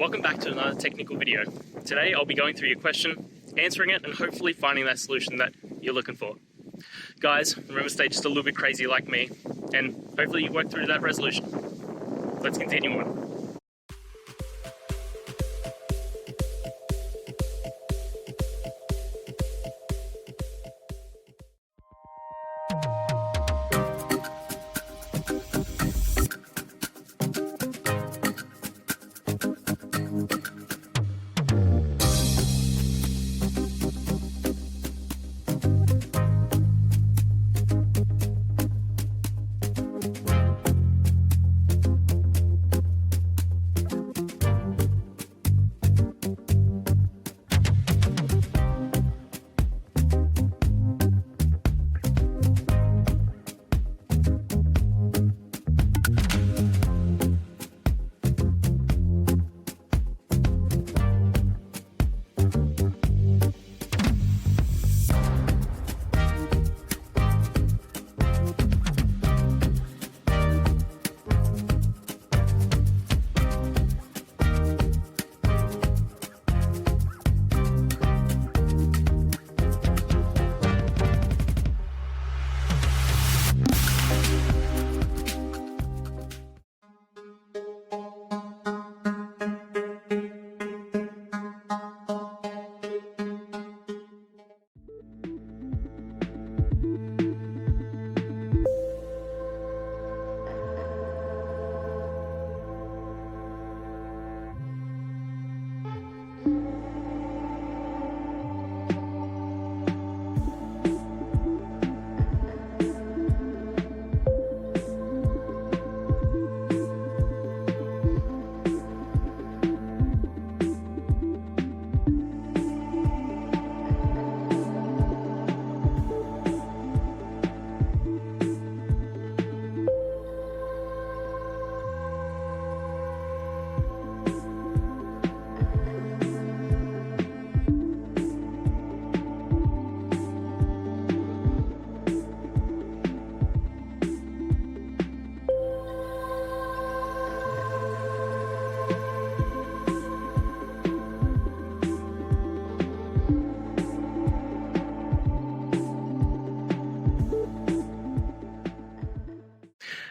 Welcome back to another technical video. Today I'll be going through your question, answering it, and hopefully finding that solution that you're looking for. Guys, remember to stay just a little bit crazy like me, and hopefully you work through that resolution. Let's continue on.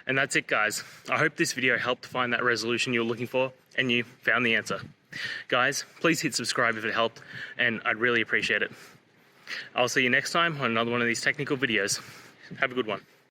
And that's it, guys. I hope this video helped find that resolution you're looking for and you found the answer. Guys, please hit subscribe if it helped, and I'd really appreciate it. I'll see you next time on another one of these technical videos. Have a good one.